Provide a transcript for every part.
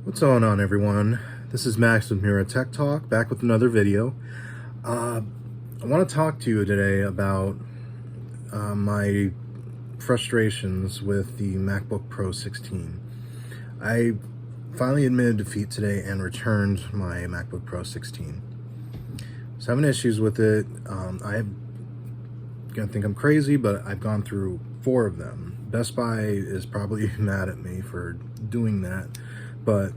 What's going on, everyone? This is Max with Mira Tech Talk, back with another video. I want to talk to you today about my frustrations with the MacBook Pro 16. I finally admitted defeat today and returned my MacBook Pro 16. I was having issues with it. I'm gonna think I'm crazy, but I've gone through 4 of them. Best Buy is probably mad at me for doing that, but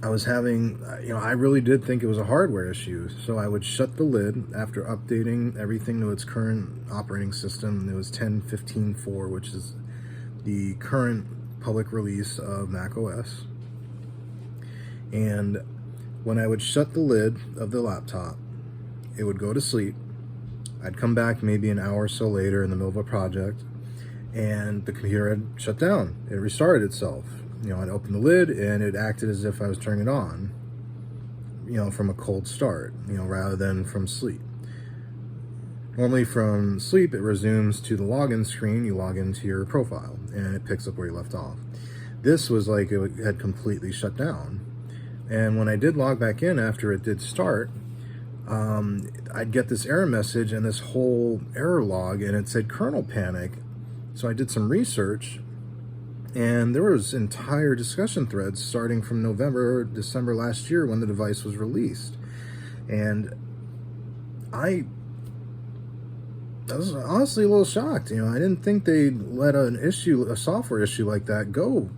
I was having, I really did think it was a hardware issue. So I would shut the lid after updating everything to its current operating system. It was 10.15.4, which is the current public release of macOS. And when I would shut the lid of the laptop, it would go to sleep. I'd come back maybe an hour or so later in the middle of a project, and the computer had shut down. It restarted itself. I'd open the lid and it acted as if I was turning it on, from a cold start, rather than from sleep. Normally from sleep, it resumes to the login screen. You log into your profile and it picks up where you left off. This was like it had completely shut down. And when I did log back in after it did start, I'd get this error message and this whole error log, and it said kernel panic. So I did some research, and there was entire discussion threads starting from November, December last year when the device was released. And I was honestly a little shocked. I didn't think they'd let a software issue like that go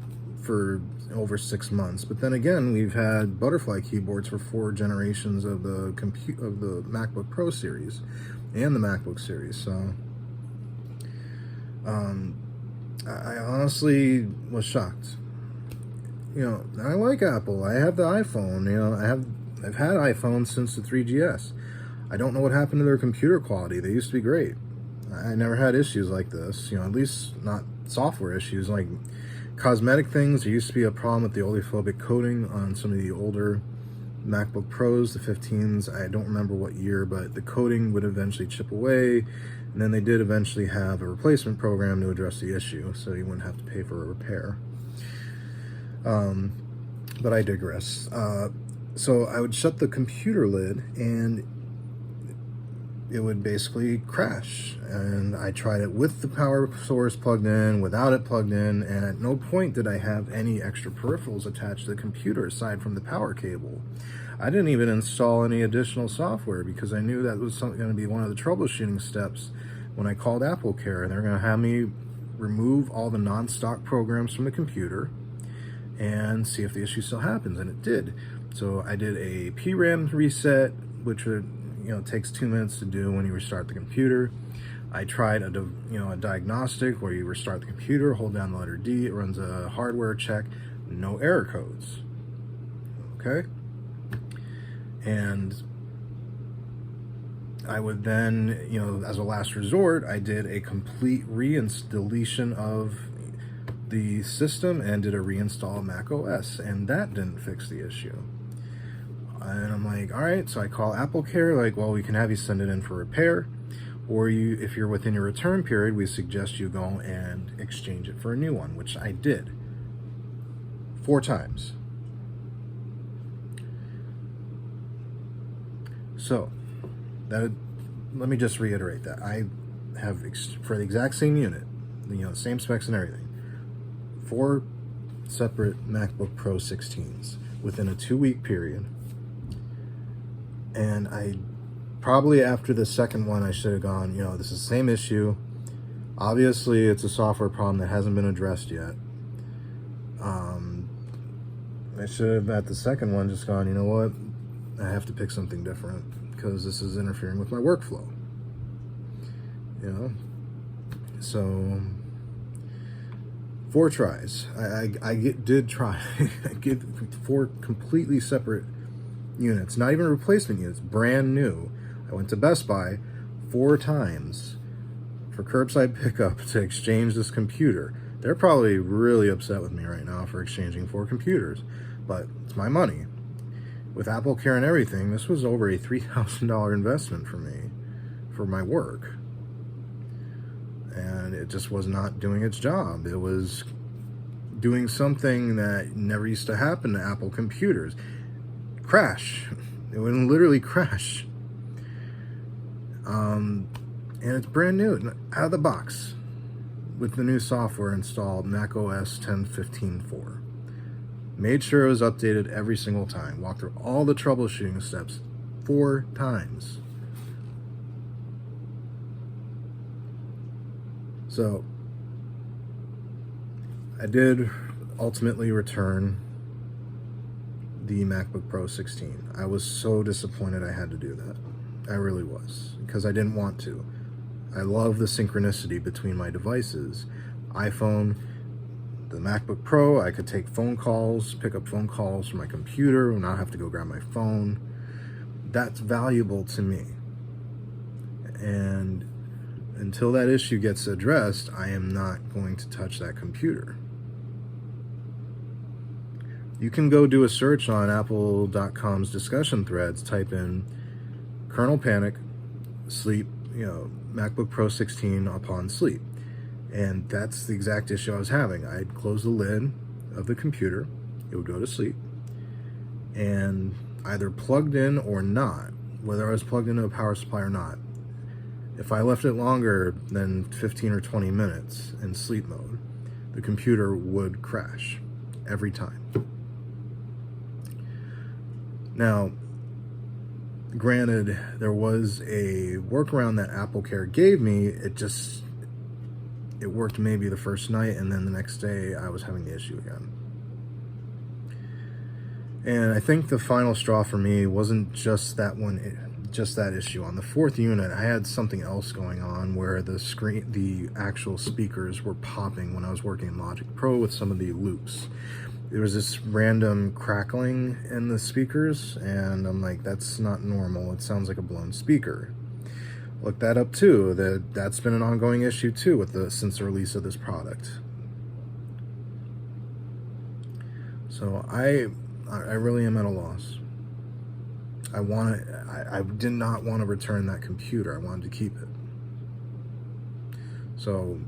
for over 6 months. But then again, we've had butterfly keyboards for 4 generations of the MacBook Pro series and the MacBook series. So I honestly was shocked. I like Apple. I have the iPhone. I've had iPhones since the 3GS. I don't know what happened to their computer quality. They used to be great. I never had issues like this. At least not software issues like cosmetic things. There used to be a problem with the oleophobic coating on some of the older MacBook Pros, the 15s. I don't remember what year, but the coating would eventually chip away. And then they did eventually have a replacement program to address the issue, so you wouldn't have to pay for a repair. But I digress. So I would shut the computer lid, and it would basically crash. And I tried it with the power source plugged in, without it plugged in, and at no point did I have any extra peripherals attached to the computer aside from the power cable. I didn't even install any additional software because I knew that was going to be one of the troubleshooting steps when I called Apple Care, and they're going to have me remove all the non-stock programs from the computer and see if the issue still happens, and it did. So I did a PRAM reset, which would, takes 2 minutes to do when you restart the computer. I tried a diagnostic where you restart the computer, hold down the letter D, it runs a hardware check, no error codes. Okay? And I would then, as a last resort, I did a complete deletion of the system and did a reinstall of macOS, and that didn't fix the issue. And I'm like, all right, so I call Apple Care, like, well, we can have you send it in for repair, or if you're within your return period, we suggest you go and exchange it for a new one, which I did 4 times. So let me just reiterate that I have, for the exact same unit, same specs and everything, 4 separate MacBook Pro 16s within a 2-week period. And I probably, after the second one, I should have gone, this is the same issue. Obviously, it's a software problem that hasn't been addressed yet. I should have, at the second one, just gone, you know what? I have to pick something different because this is interfering with my workflow. So 4 tries. I did try. I did 4 completely separate units, not even replacement units, brand new. I went to Best Buy 4 times for curbside pickup to exchange this computer. They're probably really upset with me right now for exchanging 4 computers, but it's my money. With Apple Care and everything, this was over a $3,000 investment for me, for my work. And it just was not doing its job. It was doing something that never used to happen to Apple computers. Crash. It would literally crash. And it's brand new, out of the box, with the new software installed, macOS 10.15.4. Made sure it was updated every single time. Walked through all the troubleshooting steps 4 times. So, I did ultimately return the MacBook Pro 16. I was so disappointed I had to do that. I really was, because I didn't want to. I love the synchronicity between my devices. iPhone, the MacBook Pro, I could take phone calls, pick up phone calls from my computer, and not have to go grab my phone. That's valuable to me. And until that issue gets addressed, I am not going to touch that computer. You can go do a search on Apple.com's discussion threads, type in kernel panic, sleep, MacBook Pro 16 upon sleep. And that's the exact issue I was having. I'd close the lid of the computer, it would go to sleep, and either plugged in or not, whether I was plugged into a power supply or not, if I left it longer than 15 or 20 minutes in sleep mode, the computer would crash every time. Now, granted, there was a workaround that AppleCare gave me. It worked maybe the first night, and then the next day I was having the issue again. And I think the final straw for me wasn't just that issue. On the 4th unit, I had something else going on where the actual speakers were popping when I was working in Logic Pro with some of the loops. There was this random crackling in the speakers, and I'm like, that's not normal. It sounds like a blown speaker. Looked that up too. That's been an ongoing issue too since the release of this product. So I really am at a loss. I did not want to return that computer. I wanted to keep it. So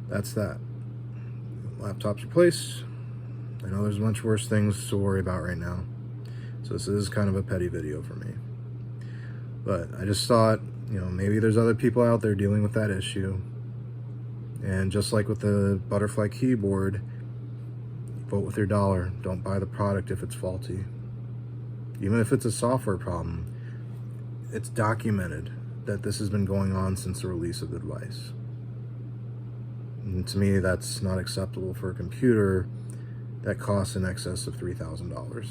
that's that. Laptop's replaced. I know there's much worse things to worry about right now. So this is kind of a petty video for me. But I just thought, maybe there's other people out there dealing with that issue. And just like with the butterfly keyboard, vote with your dollar. Don't buy the product if it's faulty. Even if it's a software problem, it's documented that this has been going on since the release of the device. And to me, that's not acceptable for a computer that costs in excess of $3,000.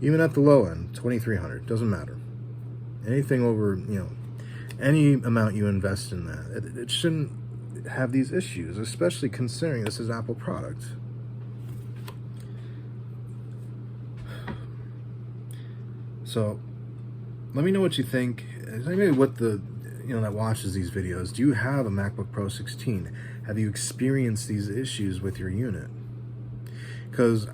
Even at the low end, $2,300, doesn't matter. Anything over, any amount you invest in that, it shouldn't have these issues, especially considering this is an Apple product. So, let me know what you think. Is anybody that watches these videos, do you have a MacBook Pro 16? Have you experienced these issues with your unit? Because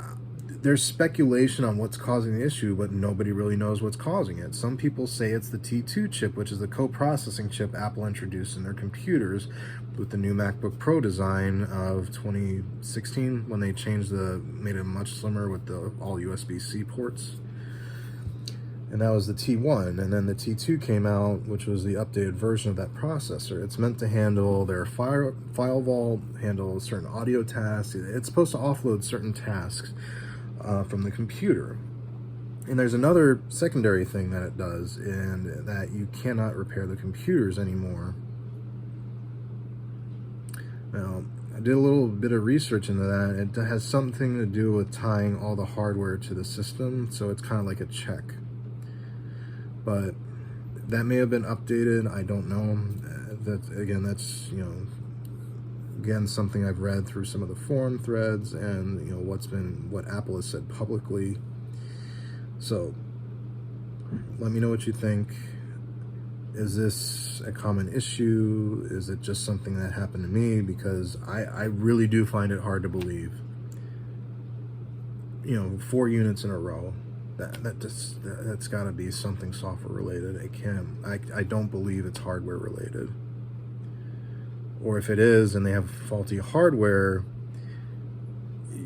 there's speculation on what's causing the issue, but nobody really knows what's causing it. Some people say it's the T2 chip, which is the co-processing chip Apple introduced in their computers with the new MacBook Pro design of 2016, when they made it much slimmer with the all USB-C ports. And that was the T1, and then the T2 came out, which was the updated version of that processor. It's meant to handle their firewall, handle certain audio tasks. It's supposed to offload certain tasks from the computer. And there's another secondary thing that it does, and that you cannot repair the computers anymore. Now, I did a little bit of research into that. It has something to do with tying all the hardware to the system, so it's kind of like a check. But that may have been updated. I don't know. That's something I've read through some of the forum threads, and what Apple has said publicly. So let me know what you think. Is this a common issue? Is it just something that happened to me? Because I really do find it hard to believe. 4 units in a row. That's got to be something software related. I don't believe it's hardware related. Or if it is and they have faulty hardware,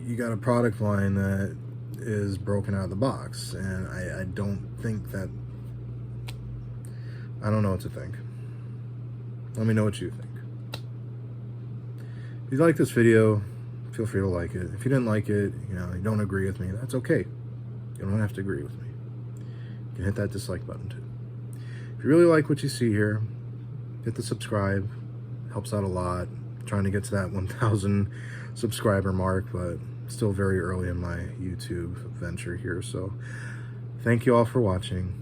you got a product line that is broken out of the box. And I don't think that, I don't know what to think. Let me know what you think. If you like this video, feel free to like it. If you didn't like it, you don't agree with me, that's okay. You don't have to agree with me. You can hit that dislike button too. If you really like what you see here, hit the subscribe. Helps out a lot. I'm trying to get to that 1,000 subscriber mark, but still very early in my YouTube venture here. So thank you all for watching.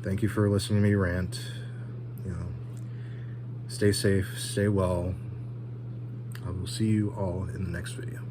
Thank you for listening to me rant. Stay safe, stay well. I will see you all in the next video.